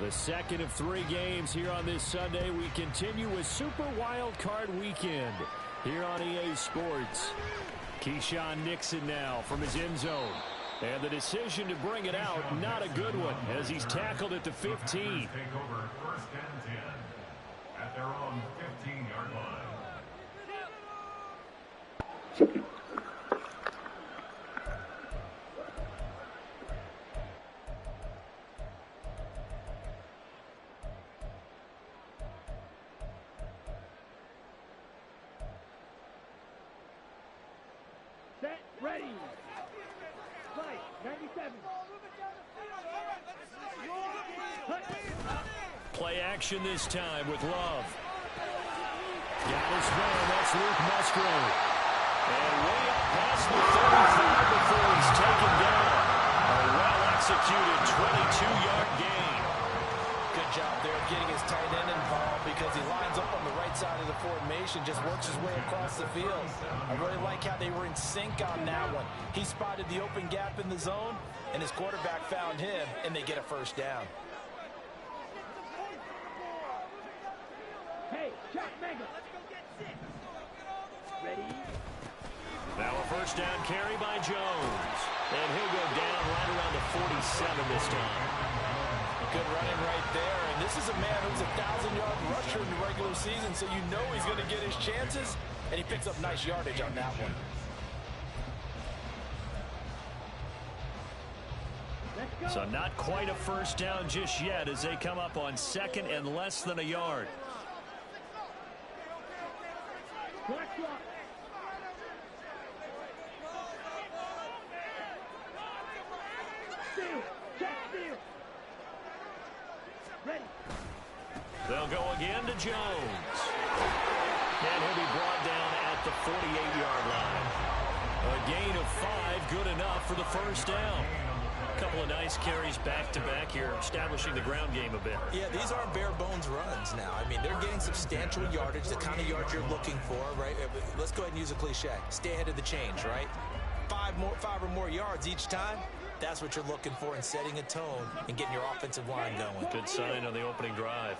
The second of 3 games here on this Sunday. We continue with Super Wild Card Weekend here on EA Sports. Keyshawn Nixon now from his end zone. And the decision to bring it out, not a good one, as he's tackled at the 15. Take over 1st and 10 at their own 15-yard line. Set, ready. Fight, 97. Play action this time with Love. Got his man, that's Luke Musgrave. And way up past the 35 before he's taken down. A well-executed 22-yard gain. Good job there of getting his tight end involved because he lines up on the right side of the formation, just works his way across the field. I really like how they were in sync on that one. He spotted the open gap in the zone, and his quarterback found him, and they get a first down. Hey, Chuck Mega. Let's go get 6. Ready? Now a first down carry by Jones. And he'll go down right around the 47 this time. Good running right there, and this is a man who's a 1,000-yard rusher in the regular season, so you know he's going to get his chances, and he picks up nice yardage on that one. So not quite a first down just yet as they come up on 2nd and less than a yard. They'll go again to Jones. And he'll be brought down at the 48-yard line. A gain of 5, good enough for the first down. A couple of nice carries back-to-back here, establishing the ground game a bit. Yeah, these aren't bare-bones runs now. I mean, they're getting substantial yardage, the kind of yards you're looking for, right? Let's go ahead and use a cliche. Stay ahead of the change, right? 5 or more yards each time. That's what you're looking for in setting a tone and getting your offensive line going. Good sign on the opening drive.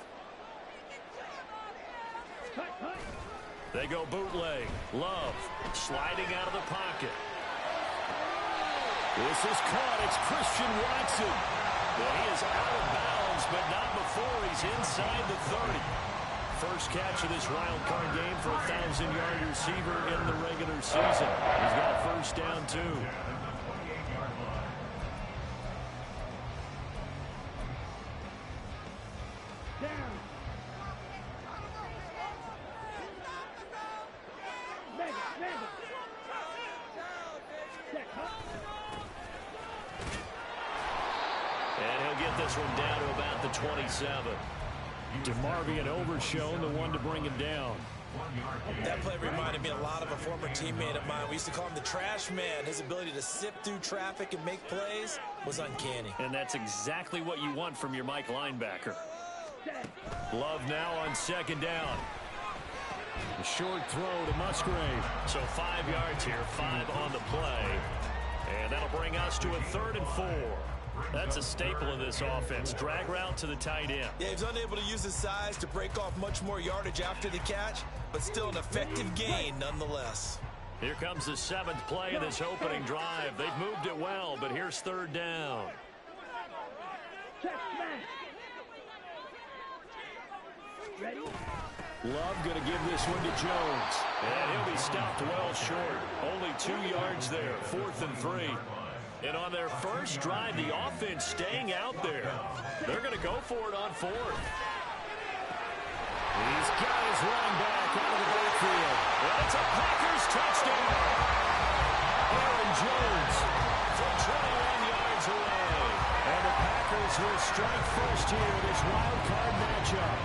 They go bootleg. Love sliding out of the pocket. This is caught. It's Christian Watson. Well, he is out of bounds, but not before he's inside the 30. First catch of this wild card game for a 1,000-yard receiver in the regular season. He's got a first down, too. This one down to about the 27. DeMarvion Overshown, the one to bring him down. That play reminded me a lot of a former teammate of mine. We used to call him the trash man. His ability to sift through traffic and make plays was uncanny. And that's exactly what you want from your Mike linebacker. Love now on 2nd down. A short throw to Musgrave. So 5 yards here, 5 on the play. And that'll bring us to a 3rd and 4. That's a staple of this offense. Drag route to the tight end. Yeah, he was unable to use his size to break off much more yardage after the catch, but still an effective gain nonetheless. Here comes the 7th play of this opening drive. They've moved it well, but here's 3rd down. Ready? Love going to give this one to Jones. And he'll be stopped well short. Only 2 yards there. 4th and 3. And on their first drive, the offense staying out there. They're going to go for it on 4th. He's got his running back out of the backfield. That's a Packers touchdown. Aaron Jones from 21 yards away. And the Packers will strike first here in this wild card matchup.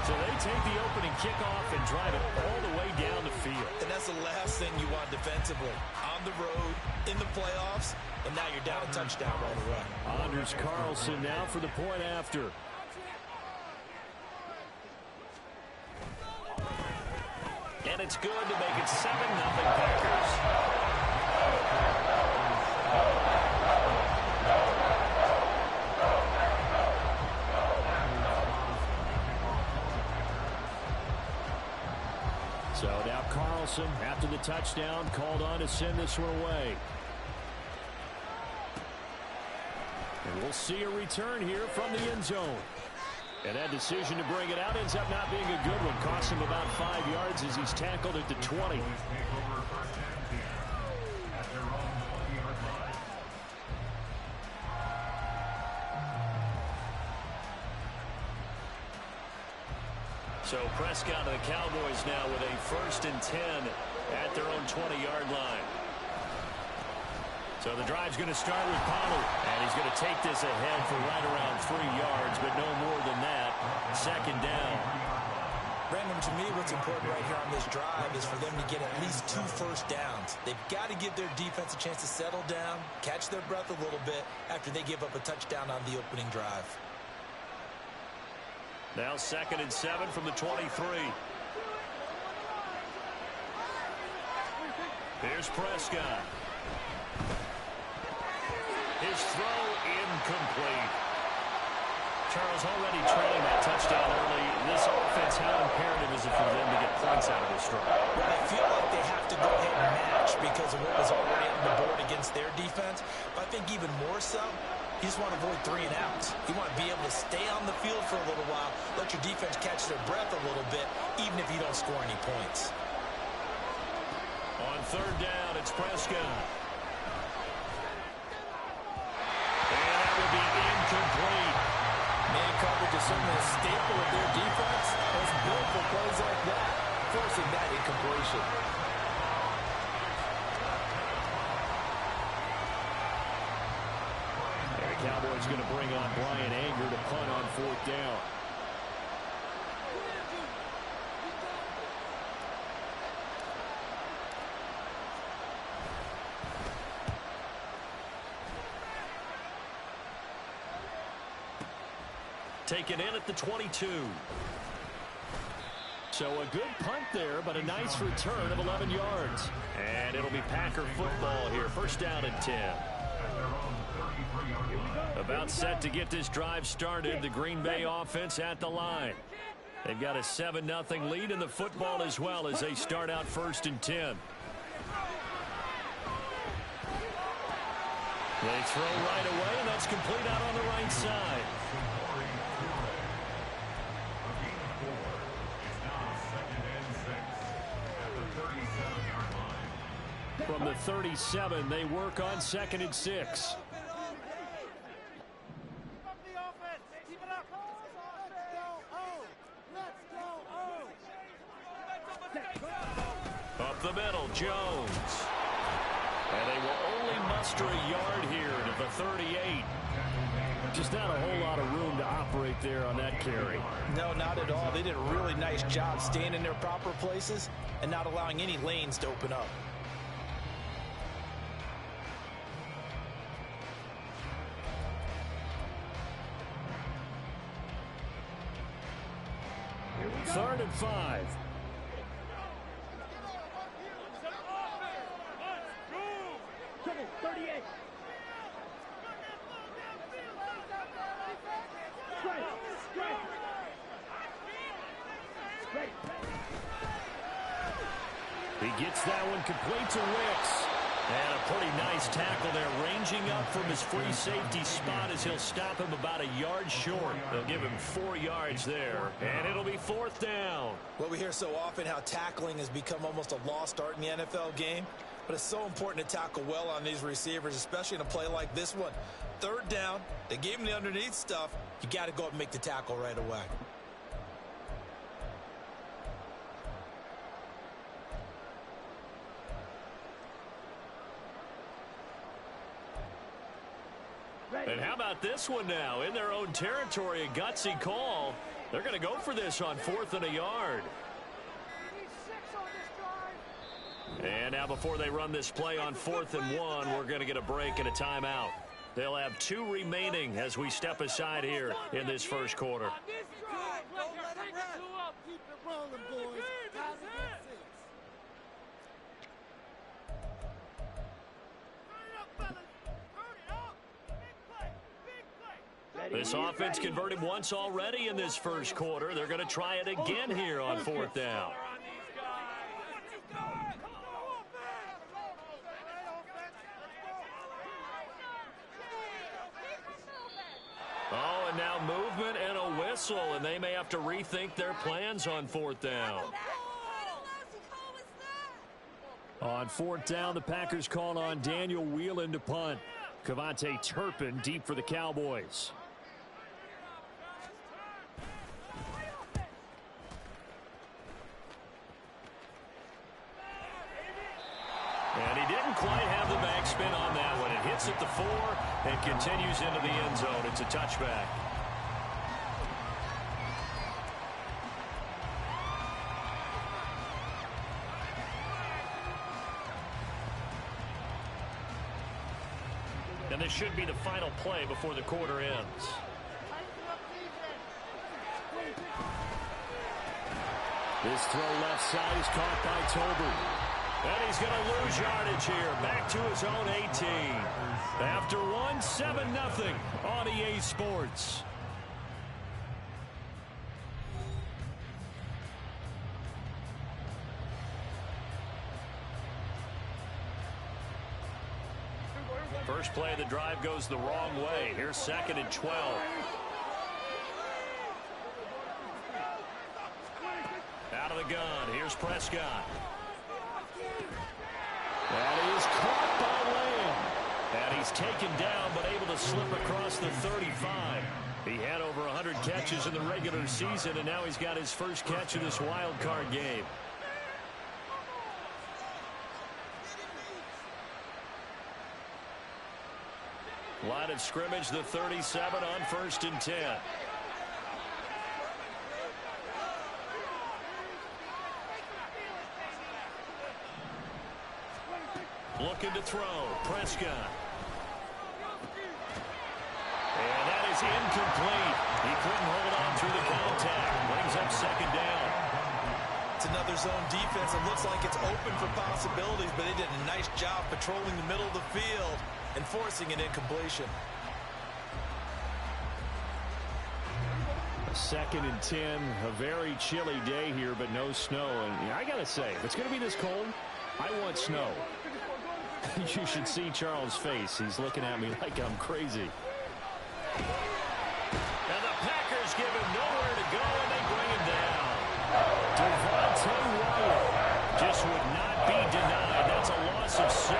So they take the opening kickoff and drive it all the way down the field. And that's the last thing you want defensively. On the road, in the playoffs, and now you're down a touchdown on the run. Anders Carlson now for the point after. And it's good to make it 7-0 Packers. Wilson, after the touchdown, called on to send this one away. And we'll see a return here from the end zone. And that decision to bring it out ends up not being a good one. Costs him about 5 yards as he's tackled at the 20. So Prescott and the Cowboys now with a 1st and 10 at their own 20-yard line. So the drive's going to start with Pollard, and he's going to take this ahead for right around 3 yards, but no more than that. 2nd down. Brandon, to me, what's important right here on this drive is for them to get at least 2 first downs. They've got to give their defense a chance to settle down, catch their breath a little bit after they give up a touchdown on the opening drive. Now 2nd and 7 from the 23. Here's Prescott. His throw incomplete. Charles already trailing that touchdown early. This offense, how imperative is it for them to get points out of this drive? Well, I feel like they have to go ahead and match because of what was already on the board against their defense. But I think even more so, you just want to avoid 3 and outs. You want to be able to stay on the field for a little while, let your defense catch their breath a little bit, even if you don't score any points. On 3rd down, it's Prescott. And that will be incomplete. Man coverage is certainly a staple of their defense. It's built for plays like that, forcing that incompletion. The Cowboys going to bring on Brian Anger to punt on 4th down. Taken in at the 22. So a good punt there, but a nice return of 11 yards. And it'll be Packer football here. 1st down and 10. About set to get this drive started. The Green Bay offense at the line. They've got a 7-0 lead in the football as well as they start out 1st and 10. They throw right away, and that's complete out on the right side. From the 37, they work on 2nd and 6. Up the middle, Jones. And they will only muster a yard here to the 38. Just not a whole lot of room to operate there on that carry. No, not at all. They did a really nice job staying in their proper places and not allowing any lanes to open up. Third and 5. He gets that one complete to Wicks. And a pretty nice tackle there, ranging up from his free safety spot as he'll stop him about a yard short. They'll give him 4 yards there, and it'll be 4th down. Well, we hear so often how tackling has become almost a lost art in the NFL game, but it's so important to tackle well on these receivers, especially in a play like this one. 3rd down, they gave him the underneath stuff. You got to go up and make the tackle right away. And how about this one now? In their own territory, a gutsy call. They're going to go for this on 4th and a yard. And now before they run this play on 4th and 1, we're going to get a break and a timeout. They'll have 2 remaining as we step aside here in this first quarter. This offense converted once already in this first quarter. They're going to try it again here on 4th down. and now movement and a whistle, and they may have to rethink their plans on fourth down. On fourth down, the Packers call on Daniel Whelan to punt. Cavante Turpin deep for the Cowboys. And he didn't quite have the backspin on that one. It hits at the 4 and continues into the end zone. It's a touchback. And this should be the final play before the quarter ends. This throw left side is caught by Tolbert. And he's going to lose yardage here. Back to his own 18. After one, 7-0 on EA Sports. First play of the drive goes the wrong way. Here's 2nd and 12. Out of the gun. Here's Prescott. That is caught by Lamb. And he's taken down but able to slip across the 35. He had over 100 catches in the regular season, and now he's got his first catch of this wild card game. Line of scrimmage, the 37 on 1st and 10. Looking to throw. Prescott. And that is incomplete. He couldn't hold on through the contact. Brings up 2nd down. It's another zone defense. It looks like it's open for possibilities, but they did a nice job patrolling the middle of the field and forcing an incompletion. 2nd and 10. A very chilly day here, but no snow. And I got to say, if it's going to be this cold, I want snow. You should see Charles' face. He's looking at me like I'm crazy. And the Packers give him nowhere to go, and they bring him down. Devontae Wyatt just would not be denied. That's a loss of 7.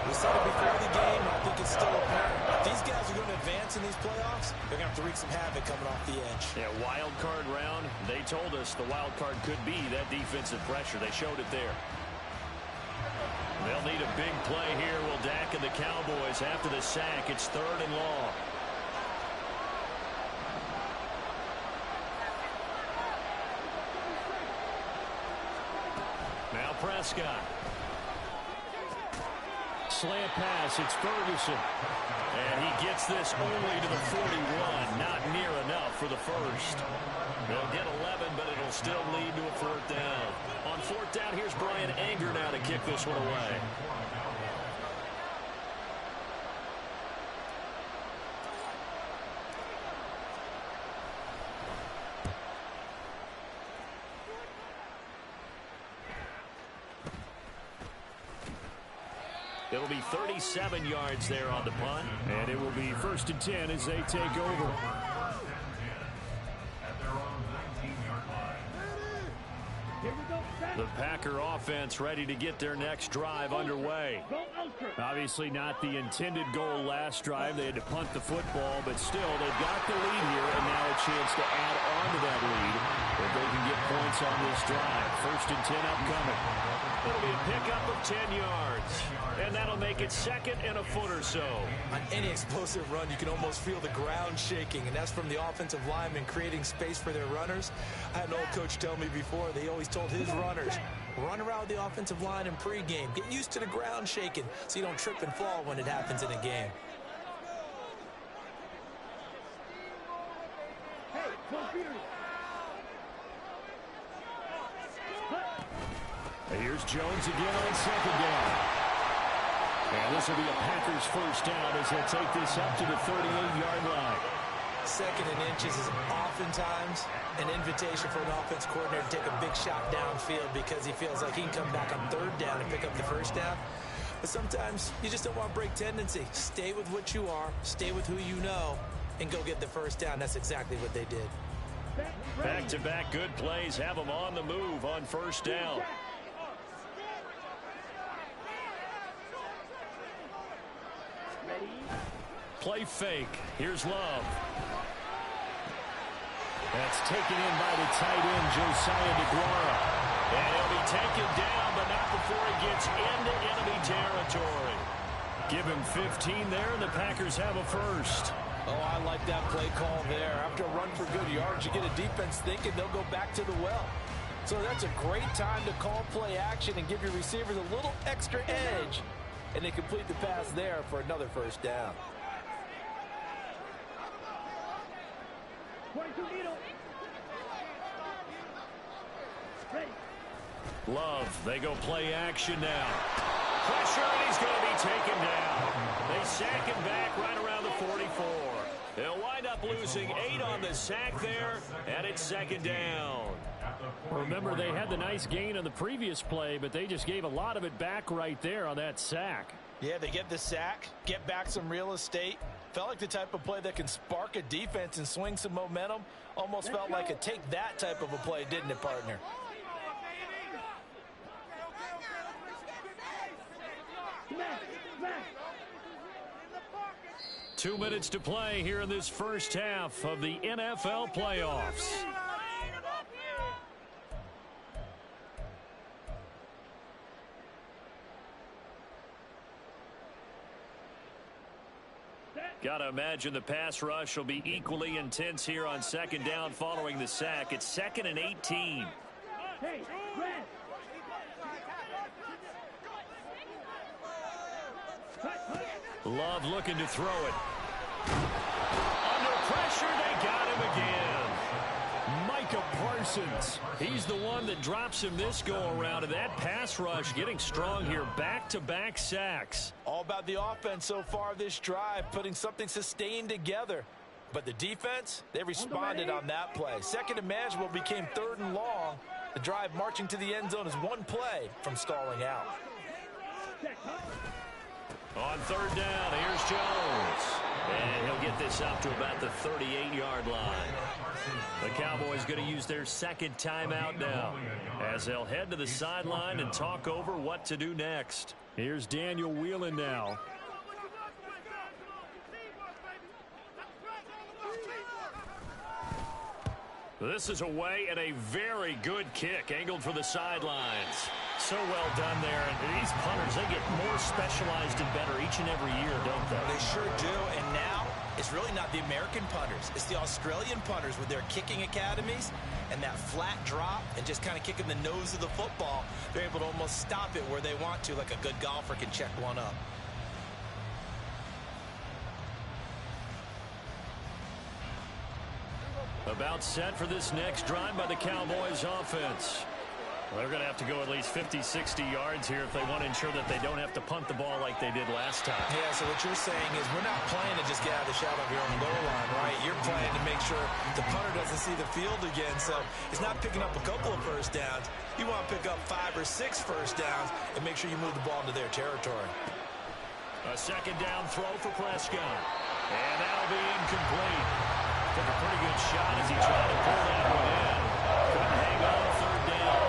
We said it before the game. I think it's still apparent. If these guys are going to advance in these playoffs, they're going to have to wreak some havoc coming off the edge. Yeah, wild card round. They told us the wild card could be that defensive pressure. They showed it there. They'll need a big play here. Will Dak and the Cowboys after the sack. It's 3rd and long. Now Prescott. Slant pass. It's Ferguson. And he gets this only to the 41. Not near enough for the first. They'll get 11, but it'll still lead to a 4th down. On 4th down, here's Brian Anger now to kick this one away. It'll be 37 yards there on the punt, and it will be 1st and 10 as they take over. The Packer offense ready to get their next drive underway. Obviously not the intended goal last drive. They had to punt the football, but still they've got the lead here, and now a chance to add on to that lead if they can get points on this drive. 1st and 10 upcoming. It'll be a pickup of 10 yards, and that'll make it 2nd and a foot or so. On any explosive run, you can almost feel the ground shaking, and that's from the offensive linemen creating space for their runners. I had an old coach tell me before, they always told his runners, run around the offensive line in pregame. Get used to the ground shaking so you don't trip and fall when it happens in a game. Here's Jones again on 2nd down. And this will be a Packers first down as they take this up to the 38-yard line. 2nd and inches is oftentimes an invitation for an offense coordinator to take a big shot downfield because he feels like he can come back on 3rd down and pick up the first down. But sometimes you just don't want break tendency. Stay with what you are. Stay with who you know. and go get the first down. That's exactly what they did. Back-to-back good plays have them on the move on first down. Play fake. Here's Love. That's taken in by the tight end, Josiah DeGuara. And he'll be taken down, but not before he gets into enemy territory. Give him 15 there, and the Packers have a first. Oh, I like that play call there. After a run for good yards, you get a defense thinking they'll go back to the well. So that's a great time to call play action and give your receivers a little extra edge. And they complete the pass there for another first down. Love, they go play action now. Pressure, and he's going to be taken down. They sack him back right around the 44. They'll wind up losing 8 on the sack there, and it's second down. Remember, they had the nice gain on the previous play, but they just gave a lot of it back right there on that sack. Yeah, they get the sack, get back some real estate. Felt like the type of play that can spark a defense and swing some momentum. Almost felt like a take that type of a play, didn't it, partner? 2 minutes to play here in this first half of the NFL playoffs. Got to imagine the pass rush will be equally intense here on second down following the sack. It's 2nd and 18. Love looking to throw it. Under pressure, they got him again. Micah Parsons. He's the one that drops him this go-around, and that pass rush getting strong here. Back-to-back sacks. All about the offense so far this drive, putting something sustained together. But the defense, they responded on that play. Second and manageable became 3rd and long. The drive marching to the end zone is one play from stalling out. On 3rd down, here's Jones. And he'll get this up to about the 38-yard line. The Cowboys going to use their second timeout now as they'll head to the sideline and talk over what to do next. Here's Daniel Whelan now. This is away and a very good kick angled for the sidelines. So well done there. And these punters, they get more specialized and better each and every year, don't they? They sure do. And now it's really not the American punters. It's the Australian punters with their kicking academies and that flat drop and just kind of kicking the nose of the football. They're able to almost stop it where they want to, like a good golfer can check one up. About set for this next drive by the Cowboys offense. Well, they're going to have to go at least 50, 60 yards here if they want to ensure that they don't have to punt the ball like they did last time. Yeah, so what you're saying is we're not playing to just get out of the shadow of your own goal line, right? You're playing to make sure the punter doesn't see the field again. So it's not picking up a couple of first downs. You want to pick up 5 or 6 first downs and make sure you move the ball into their territory. A second down throw for Prescott. And that'll be incomplete. Took a pretty good shot as he tried to pull that one in. Couldn't hang on 3rd down.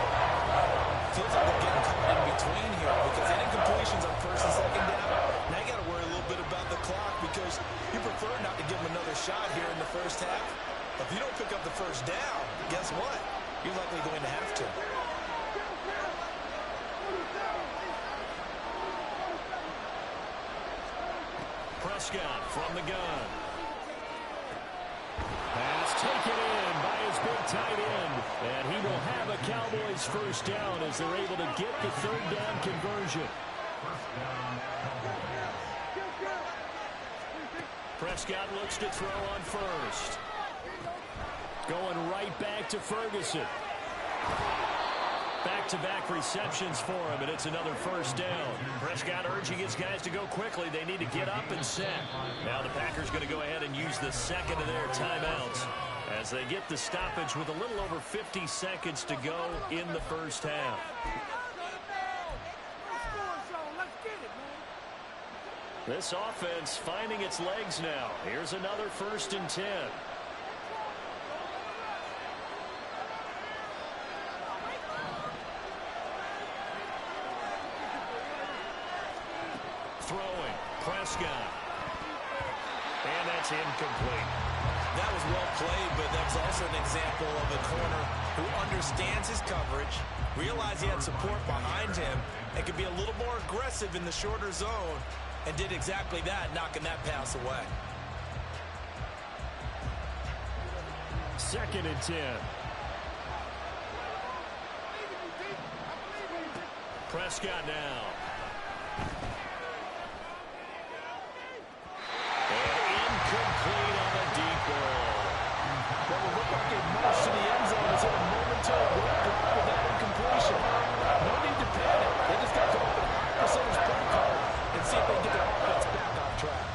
Feels like they're getting caught in between here because any incompletions on 1st and 2nd down. Now you got to worry a little bit about the clock because you prefer not to give them another shot here in the first half. If you don't pick up the first down, guess what? You're likely going to have to. Prescott from the gun. Pass taken in by his big tight end. And he will have a Cowboys first down as they're able to get the 3rd down conversion. Prescott looks to throw on first. Going right back to Ferguson. Back-to-back receptions for him, and it's another first down. Prescott urging his guys to go quickly. They need to get up and set. Now the Packers going to go ahead and use the second of their timeouts as they get the stoppage with a little over 50 seconds to go in the first half. This offense finding its legs now. Here's another 1st and 10. Throwing. Prescott. And that's incomplete. That was well played, but that was also an example of a corner who understands his coverage, realized he had support behind him, and could be a little more aggressive in the shorter zone, and did exactly that, knocking that pass away. 2nd and 10. Prescott now. Incomplete on the deep ball. What would look like a march to the end zone is in a momentary break with that incompletion. No need to panic. They just got to open the center's play card and see if they can get their offense back on track.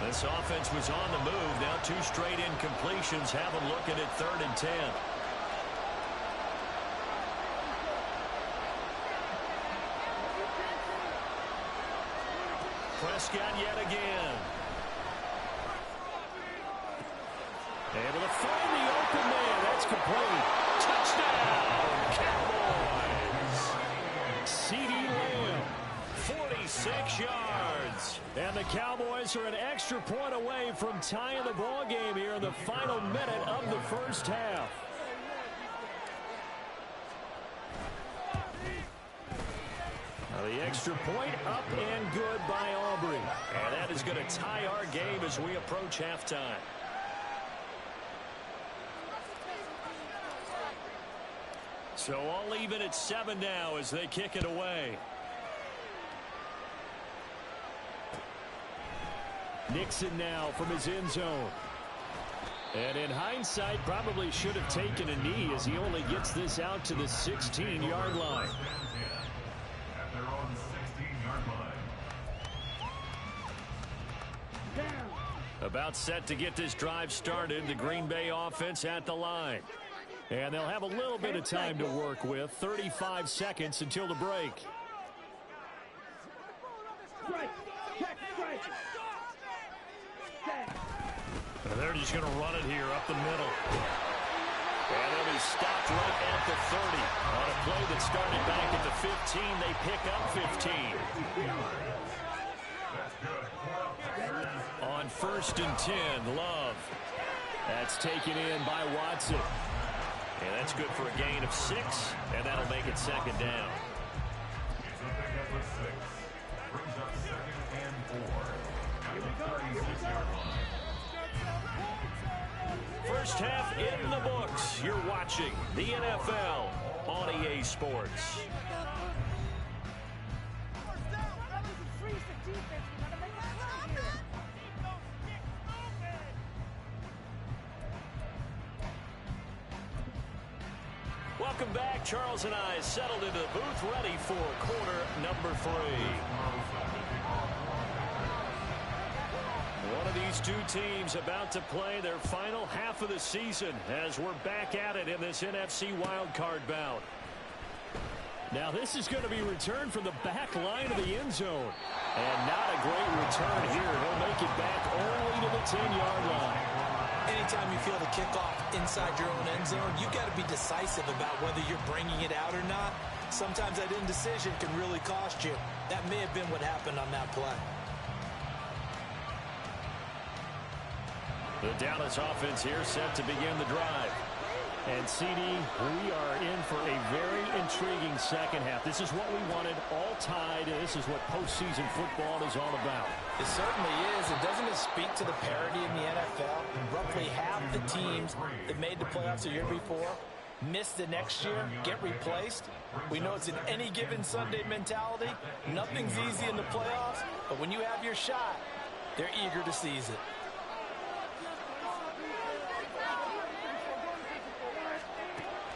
This offense was on the move. Now 2 straight incompletions have them looking at 3rd and 10. Prescott yet again. Able to find the open man. That's complete. Touchdown, Cowboys. C.D. Lamb, 46 yards. And the Cowboys are an extra point away from tying the ball game here in the final minute of the 1st half. The extra point up and good by Aubrey. And that is going to tie our game as we approach halftime. So all even at 7 now as they kick it away. Nixon now from his end zone. And in hindsight, probably should have taken a knee as he only gets this out to the 16-yard line. At their own 16-yard line. About set to get this drive started. The Green Bay offense at the line. And they'll have a little bit of time to work with. 35 seconds until the break. And they're just going to run it here up the middle. And they'll be stopped right at the 30. On a play that started back at the 15, they pick up 15. On 1st and 10, Love. That's taken in by Watson. And that's good for a gain of 6, and that'll make it 2nd down. It's a pickup of 6. Brings up 2nd and 4. At the 36-yard line. First half in the books. You're watching the NFL on EA Sports. Welcome back. Charles and I settled into the booth ready for quarter number 3. One of these 2 teams about to play their final half of the season as we're back at it in this NFC wildcard bout. Now this is going to be returned from the back line of the end zone. And not a great return here. He'll make it back only to the 10-yard line. Anytime you feel the kickoff inside your own end zone, you've got to be decisive about whether you're bringing it out or not. Sometimes that indecision can really cost you. That may have been what happened on that play. The Dallas offense here set to begin the drive. And CD, we are in for a very intriguing second half. This is what we wanted, all tied. This is what postseason football is all about. It certainly is. And doesn't it speak to the parity in the NFL? Roughly half the teams that made the playoffs the year before miss the next year, get replaced. We know it's an any given Sunday mentality. Nothing's easy in the playoffs, but when you have your shot, they're eager to seize it.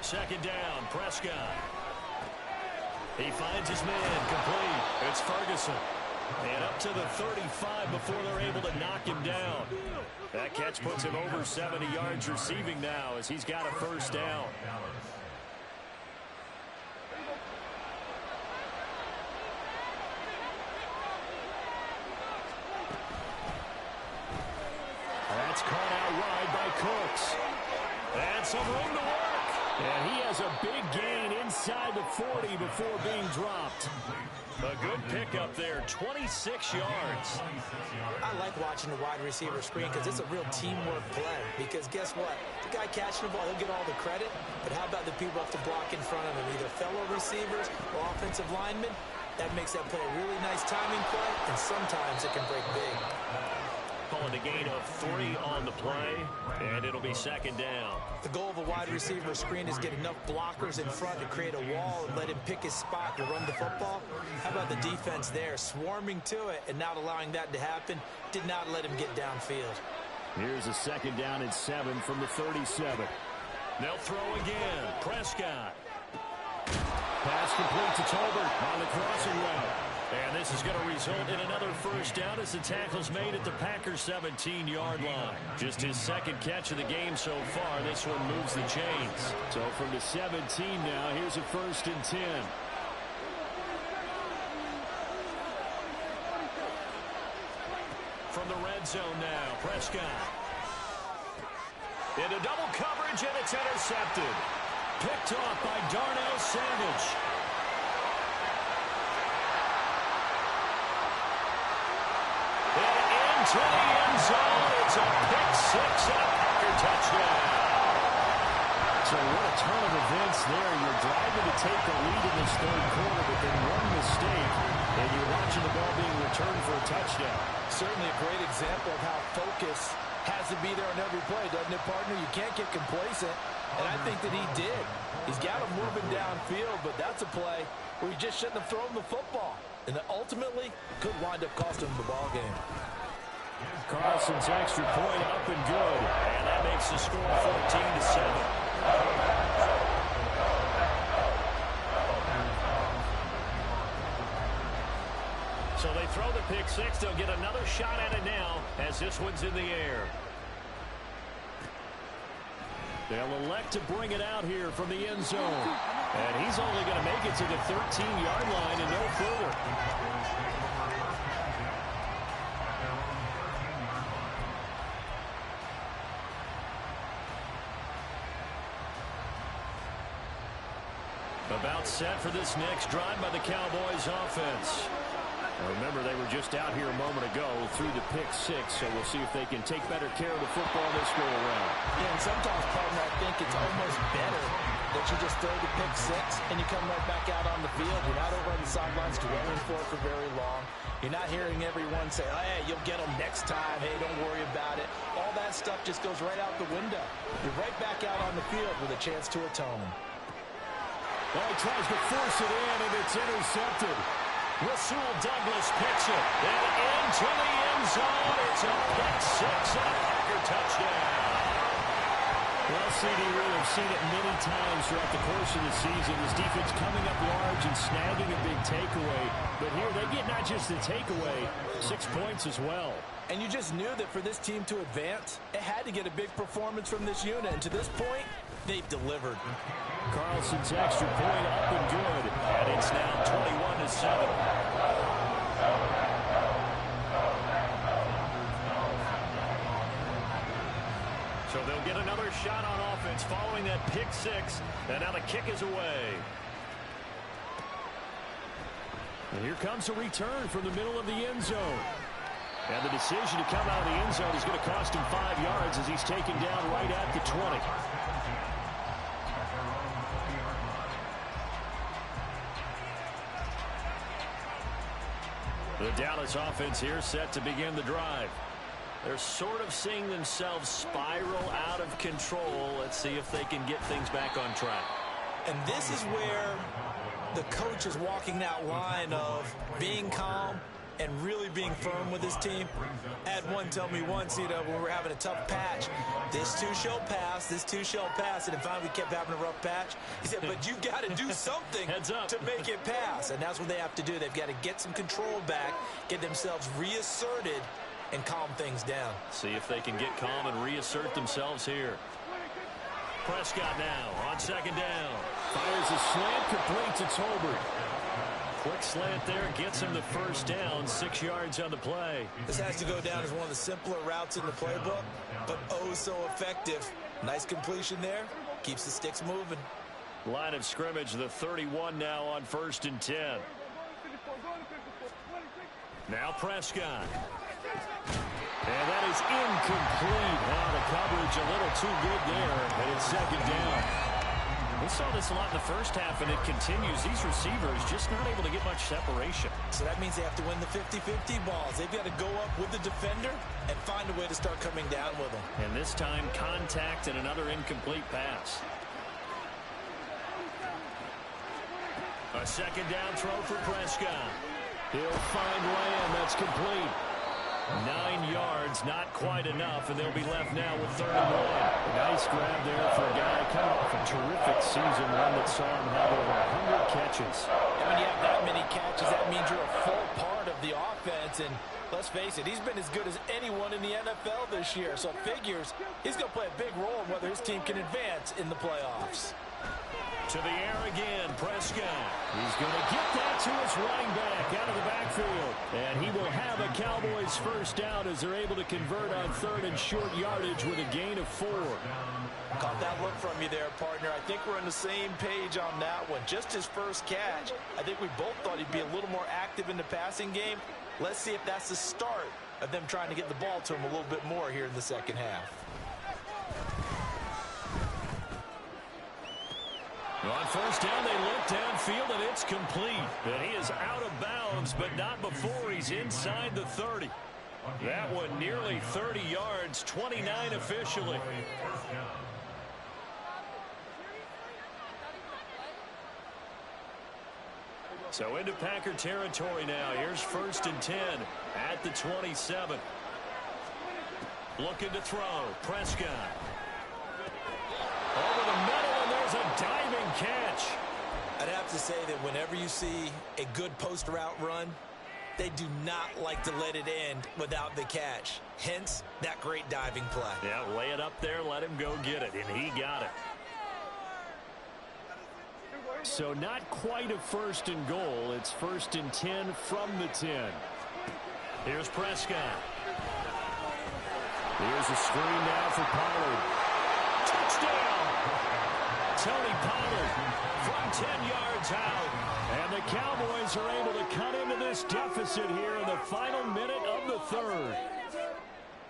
Second down, Prescott. He finds his man complete. It's Ferguson. And up to the 35 before they're able to knock him down. That catch puts him over 70 yards receiving now as he's got a first down. some room to work. And he has a big gain inside the 40 before being dropped. A good pickup there, 26 yards. I like watching the wide receiver screen because it's a real teamwork play. Because guess what? The guy catching the ball, he'll get all the credit. But how about the people have to block in front of him, either fellow receivers or offensive linemen? That makes that play a really nice timing play, and sometimes it can break big. Calling a gain of 3 on the play, and it'll be second down. The goal of a wide receiver screen is get enough blockers in front to create a wall and let him pick his spot to run the football. How about the defense there, swarming to it and not allowing that to happen? Did not let him get downfield. Here's a second down and 7 from the 37. They'll throw again. Prescott. Pass complete to Tolbert on the crossing route. And this is going to result in another first down as the tackle's made at the Packers' 17-yard line. Just his second catch of the game so far. This one moves the chains. So from the 17 now, here's a 1st and 10. From the red zone now, Prescott. Into double coverage, and it's intercepted. Picked off by Darnell Savage. And into the end zone. It's a pick 6 and a Packer touchdown. So what a turn of events there. You're driving to take the lead in this third quarter, but then one mistake, and you're watching the ball being returned for a touchdown. Certainly a great example of how focus has to be there on every play, doesn't it, partner? You can't get complacent, and I think that he did. He's got him moving downfield, but that's a play where he just shouldn't have thrown the football, and that ultimately could wind up costing him the ball game. Carlson's extra point up and good, and that makes the score 14-7. So they throw the pick 6. They'll get another shot at it now as this one's in the air. They'll elect to bring it out here from the end zone. And he's only going to make it to the 13-yard line and no further. About set for this next drive by the Cowboys offense. Remember, they were just out here a moment ago through the pick 6, so we'll see if they can take better care of the football this go around. Yeah, and sometimes, partner, I think it's almost better that you just throw the pick 6 and you come right back out on the field. You're not over on the sidelines dwelling for it for very long. You're not hearing everyone say, oh, hey, you'll get them next time. Hey, don't worry about it. All that stuff just goes right out the window. You're right back out on the field with a chance to atone. Well, he tries to force it in, and it's intercepted. Rasul Douglas picks it. And into the end zone. It's a pick 6 and a Packer touchdown. Well, CD, we have seen it many times throughout the course of the season. This defense coming up large and snagging a big takeaway. But here they get not just the takeaway, 6 points as well. And you just knew that for this team to advance, it had to get a big performance from this unit. And to this point, they've delivered. Carlson's extra point up and good. And it's now 21-7. So they'll get another shot on offense following that pick 6. And now the kick is away. And here comes a return from the middle of the end zone. And the decision to come out of the end zone is going to cost him 5 yards as he's taken down right at the 20. The Dallas offense here set to begin the drive. They're sort of seeing themselves spiral out of control. Let's see if they can get things back on track. And this is where the coach is walking that line of being calm and really being firm with his team. I had one tell me once, when we were having a tough patch, this too shall pass, this too shall pass. And finally we kept having a rough patch. He said, but you got to do something to make it pass. And that's what they have to do. They've got to get some control back, get themselves reasserted, and calm things down. See if they can get calm and reassert themselves here. Prescott now on second down. Fires a slant complete to Tolbert. Quick slant there gets him the first down, 6 yards on the play. This has to go down as one of the simpler routes in the playbook, but oh so effective. Nice completion there, Keeps the sticks moving. Line of scrimmage, the 31 now on 1st and 10. Now Prescott. And that is incomplete. Now the coverage a little too good there, and it's 2nd down. We saw this a lot in the first half, and it continues. These receivers just not able to get much separation. So that means they have to win the 50-50 balls. They've got to go up with the defender and find a way to start coming down with them. And this time, contact and another incomplete pass. A 2nd down throw for Prescott. He'll find Lamb. That's complete. 9 yards, not quite enough, and they'll be left now with 3rd and 1. Nice grab there for a guy coming off a terrific season, one that saw him have over 100 catches. And when you have that many catches, that means you're a full part of the offense, and let's face it, he's been as good as anyone in the NFL this year, so it figures he's going to play a big role in whether his team can advance in the playoffs. To the air again, Prescott. He's going to get that to his running back out of the backfield. And he will have a Cowboys 1st down as they're able to convert on 3rd and short yardage with a gain of 4. Caught that look from you there, partner. I think we're on the same page on that one. Just his first catch. I think we both thought he'd be a little more active in the passing game. Let's see if that's the start of them trying to get the ball to him a little bit more here in the 2nd half. On 1st down, they look downfield, and it's complete. And he is out of bounds, but not before he's inside the 30. That one nearly 30 yards, 29 officially. So into Packer territory now. Here's 1st and 10 at the 27. Looking to throw. Prescott. Over the middle, and there's a diving catch. I'd have to say that whenever you see a good post route run, they do not like to let it end without the catch. Hence, that great diving play. Yeah, lay it up there, let him go get it, and he got it. So not quite a 1st and goal. It's 1st and 10 from the 10. Here's Prescott. Here's a screen now for Pollard. Touchdown! Tony Pollard from 10 yards out. And the Cowboys are able to cut into this deficit here in the final minute of the 3rd.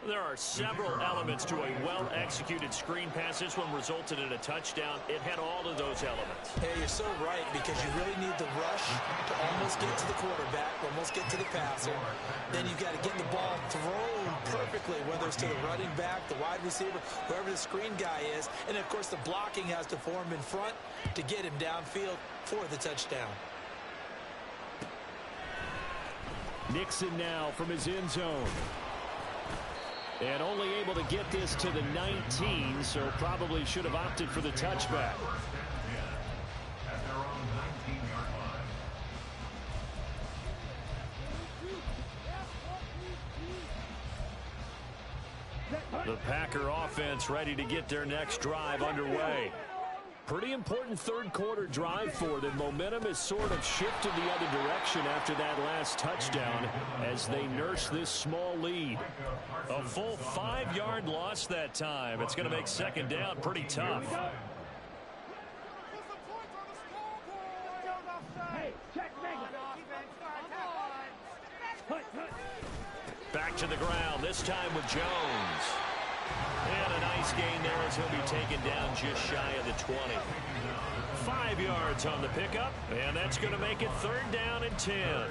There are several elements to a well-executed screen pass. This one resulted in a touchdown. It had all of those elements. Hey, you're so right, because you really need the rush to almost get to the quarterback, almost get to the passer. Then you've got to get the ball thrown perfectly, whether it's to the running back, the wide receiver, whoever the screen guy is. And, of course, the blocking has to form in front to get him downfield for the touchdown. Nixon now from his end zone. And only able to get this to the 19, so probably should have opted for the touchback. At their own 19-yard line. The Packer offense ready to get their next drive underway. Pretty important 3rd quarter drive for them. Momentum has sort of shifted the other direction after that last touchdown as they nurse this small lead. A full 5-yard loss that time. It's going to make 2nd down pretty tough. Back to the ground, this time with Jones. And a nice gain there as he'll be taken down just shy of the 20. 5 yards on the pickup, and that's going to make it 3rd down and 10.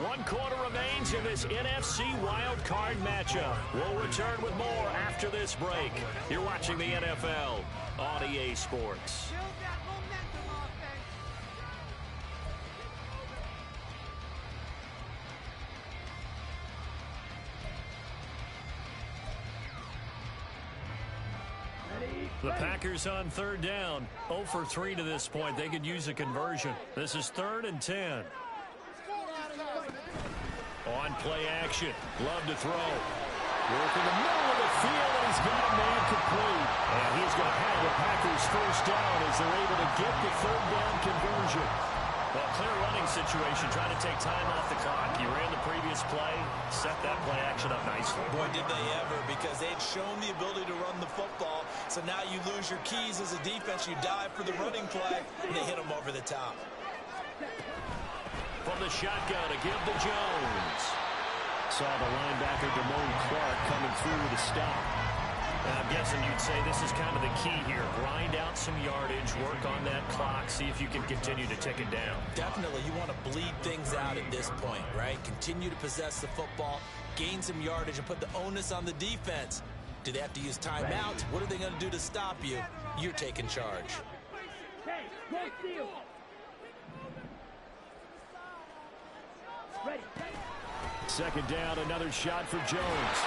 One quarter remains in this NFC Wild Card matchup. We'll return with more after this break. You're watching the NFL on EA Sports. The Packers on 3rd down. 0 for 3 to this point. They could use a conversion. This is 3rd and 10. On play action. Love to throw. Work in the middle of the field, and he's got a man complete. And he's going to have the Packers 1st down as they're able to get the 3rd down conversion. Well, clear running situation, trying to take time off the clock. You ran the previous play, set that play action up nicely. Boy, did they ever, because they had shown the ability to run the football. So now you lose your keys as a defense. You dive for the running play, and they hit them over the top. From the shotgun, a give to Jones. Saw the linebacker, Damone Clark, coming through with a stop. And I'm guessing you'd say this is kind of the key here. Grind out some yardage, work on that clock, see if you can continue to tick it down. Definitely, you want to bleed things out at this point, right? Continue to possess the football, gain some yardage, and put the onus on the defense. Do they have to use timeouts? What are they going to do to stop you? You're taking charge. Hey, no steal. Ready. Second down, another shot for Jones.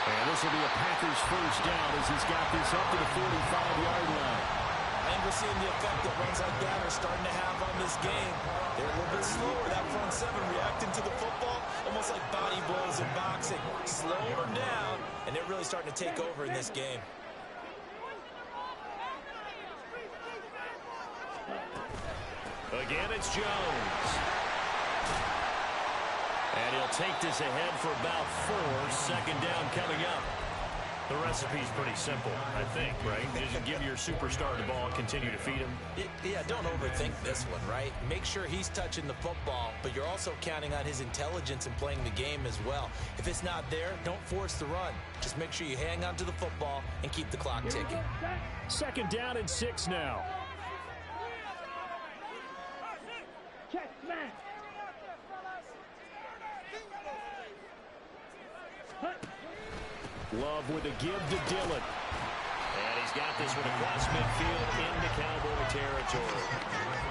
And this will be a Packers first down as he's got this up to the 45-yard line. And we're seeing the effect that runs like that are starting to have on this game. They're a little bit slower, that front seven reacting to the football, almost like body blows in boxing. Slowing them down, and they're really starting to take over in this game. Again, it's Jones. And he'll take this ahead for about 4. Second down coming up. The recipe's pretty simple, I think, right? Just give your superstar the ball, continue to feed him. Yeah, don't overthink this one, right? Make sure he's touching the football, but you're also counting on his intelligence in playing the game as well. If it's not there, don't force the run. Just make sure you hang on to the football and keep the clock ticking. Second down and 6 now. Check, man. Love with a give to Dillon. And he's got this one across midfield into Cowboy territory.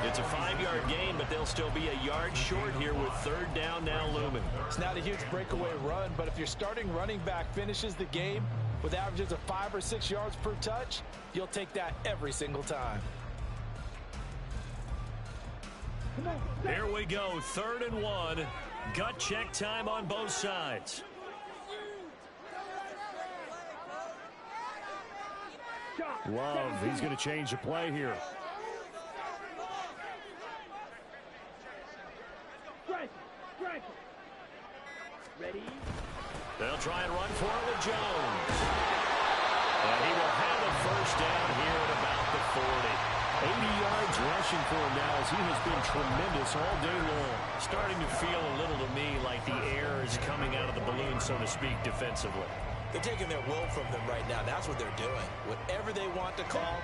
It's a 5-yard gain, but they'll still be a yard short here with third down now looming. It's not a huge breakaway run, but if your starting running back finishes the game with averages of 5 or 6 yards per touch, you'll take that every single time. Here we go, 3rd and 1. Gut check time on both sides. Love, he's going to change the play here. Ready? They'll try and run for it with Jones. And he will have a first down here at about the 40. 80 yards rushing for him now as he has been tremendous all day long. Starting to feel a little to me like the air is coming out of the balloon, so to speak, defensively. They're taking their will from them right now. That's what they're doing. Whatever they want to call,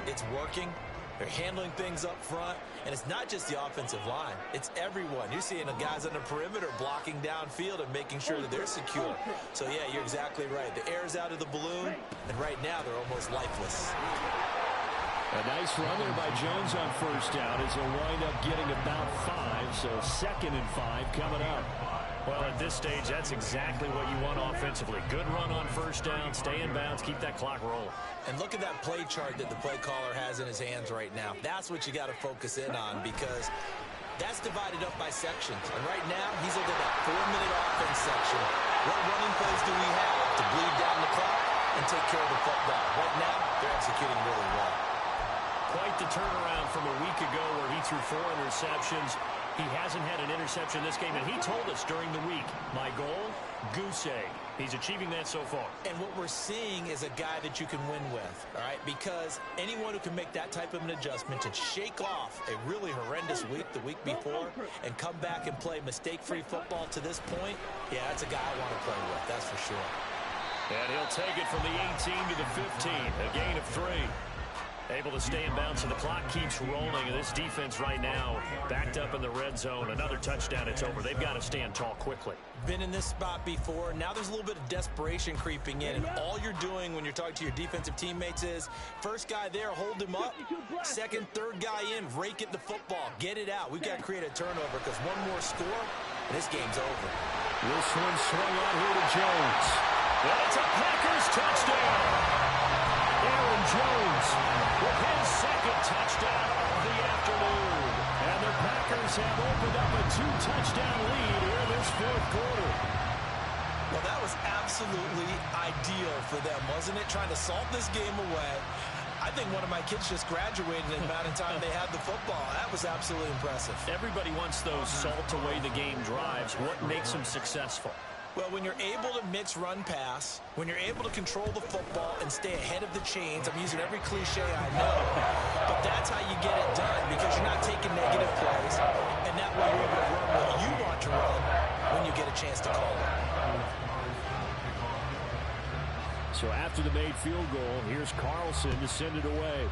it's working. They're handling things up front. And it's not just the offensive line. It's everyone. You're seeing the guys on the perimeter blocking downfield and making sure that they're secure. So, yeah, you're exactly right. The air's out of the balloon, and right now they're almost lifeless. A nice run there by Jones on first down as he'll wind up getting about 5. So 2nd and 5 coming up. Well, at this stage, that's exactly what you want offensively. Good run on first down, stay in bounds, keep that clock rolling. And look at that play chart that the play caller has in his hands right now. That's what you got to focus in on because that's divided up by sections. And right now, he's looking at that 4-minute offense section. What running plays do we have to bleed down the clock and take care of the football? Right now, they're executing really well. Quite the turnaround from a week ago where he threw 4 interceptions. He hasn't had an interception this game, and he told us during the week, my goal, goose egg. He's achieving that so far. And what we're seeing is a guy that you can win with, all right? Because anyone who can make that type of an adjustment to shake off a really horrendous week the week before and come back and play mistake-free football to this point, yeah, that's a guy I want to play with, that's for sure. And he'll take it from the 18 to the 15, a gain of 3. Able to stay in bounds, and the clock keeps rolling. And this defense right now backed up in the red zone. Another touchdown, it's over. They've got to stand tall quickly. Been in this spot before. Now there's a little bit of desperation creeping in. And all you're doing when you're talking to your defensive teammates is first guy there, hold him up. Second, third guy in, rake at the football. Get it out. We've got to create a turnover because one more score, and this game's over. This one swung out here to Jones. And it's a Packers touchdown. Aaron Jones with his 2nd touchdown of the afternoon. And the Packers have opened up a 2-touchdown lead here this 4th quarter. Well, that was absolutely ideal for them, wasn't it? Trying to salt this game away. I think one of my kids just graduated in the amount of time they had the football. That was absolutely impressive. Everybody wants those salt-away-the-game drives. What makes them successful? Well, when you're able to mix run-pass, when you're able to control the football and stay ahead of the chains, I'm using every cliche I know, but that's how you get it done because you're not taking negative plays, and that way you're able to run what you want to run when you get a chance to call it. So after the made field goal, here's Carlson to send it away.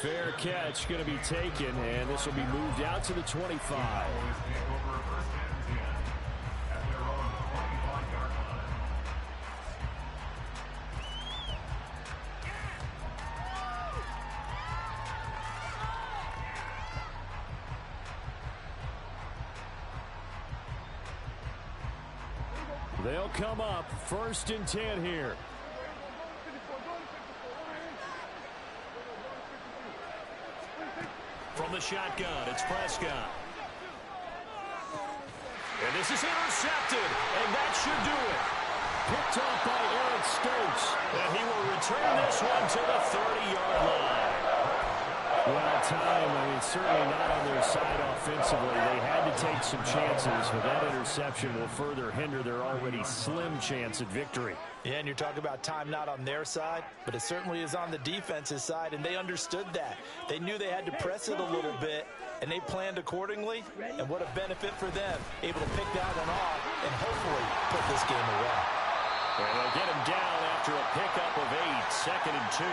Fair catch going to be taken, and this will be moved out to the 25. They'll come up 1st and 10 here. From the shotgun, it's Prescott. And this is intercepted, and that should do it. Picked off by Eric Stokes, and he will return this one to the 30-yard line. Well, time, I mean, certainly not on their side offensively. They had to take some chances, but that interception will further hinder their already slim chance at victory. Yeah, and you're talking about time not on their side, but it certainly is on the defense's side, and they understood that. They knew they had to press it a little bit, and they planned accordingly, and what a benefit for them, able to pick that one off and hopefully put this game away. And they'll get him down after a pickup of 8, 2nd and 2.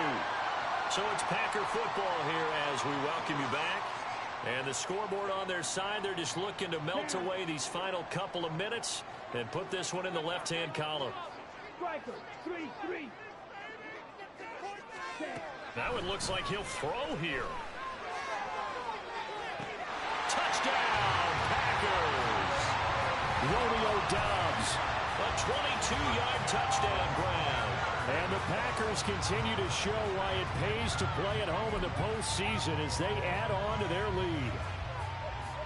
So it's Packer football here as we welcome you back. And the scoreboard on their side, they're just looking to melt away these final couple of minutes and put this one in the left-hand column. That one looks like he'll throw here. Touchdown, Packers! Romeo Doubs, a 22-yard touchdown grab. And the Packers continue to show why it pays to play at home in the postseason as they add on to their lead.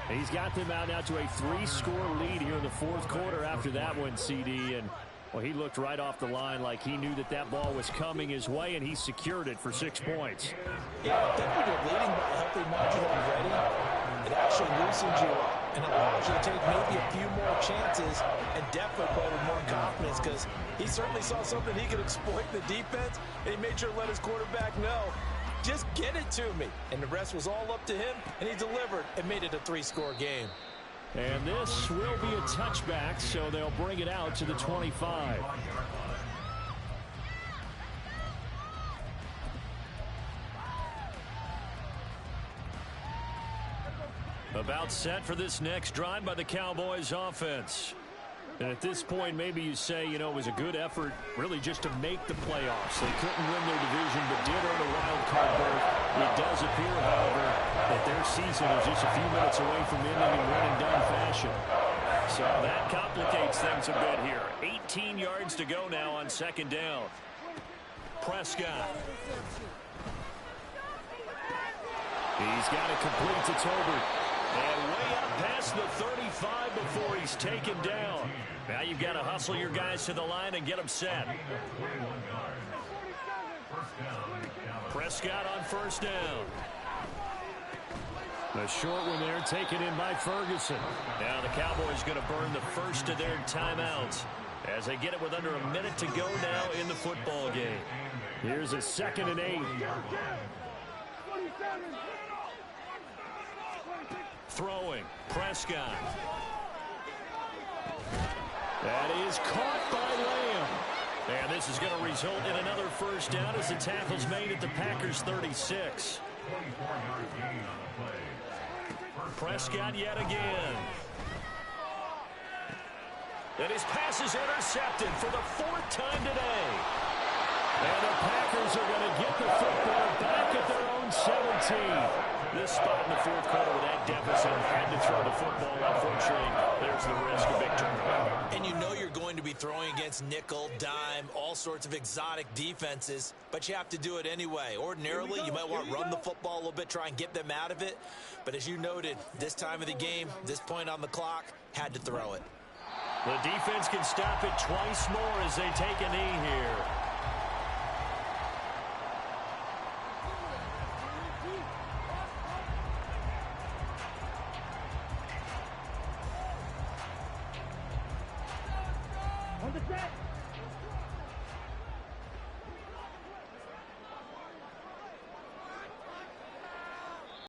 He's got them out now to a 3-score lead here in the 4th quarter after that one, CD. And, well, he looked right off the line like he knew that that ball was coming his way, and he secured it for 6 points. Yeah, I think when you're leading by a healthy margin already, it actually loosens you up and allows you to take maybe a few more chances and definitely play with more confidence because he certainly saw something he could exploit in the defense, and he made sure to let his quarterback know, just get it to me. And the rest was all up to him, and he delivered and made it a 3-score game. And this will be a touchback, so they'll bring it out to the 25. About set for this next drive by the Cowboys offense. And at this point, maybe you say, you know, it was a good effort really just to make the playoffs. They couldn't win their division, but did earn a wild card berth. It does appear, however, that their season is just a few minutes away from ending in one-and-done fashion. So that complicates things a bit here. 18 yards to go now on 2nd down. Prescott. He's got it complete to Tolbert. And way up past the 35 before he's taken down. Now you've got to hustle your guys to the line and get them set. Prescott on 1st down. The short one there taken in by Ferguson. Now the Cowboys going to burn the first of their timeouts as they get it with under a minute to go now in the football game. Here's a 2nd and 8. Throwing, Prescott. That is caught by Lamb. And this is going to result in another 1st down as the tackle's made at the Packers' 36. Prescott yet again. And his pass is intercepted for the 4th time today. And the Packers are going to get the football back at their own 17. This spot in the 4th quarter with that deficit, had to throw the football. Unfortunately, there's the risk of big turnover. And you know you're going to be throwing against nickel, dime, all sorts of exotic defenses, but you have to do it anyway. Ordinarily, you might want to run the football a little bit, try and get them out of it. But as you noted, this time of the game, this point on the clock, had to throw it. The defense can stop it twice more as they take a knee here.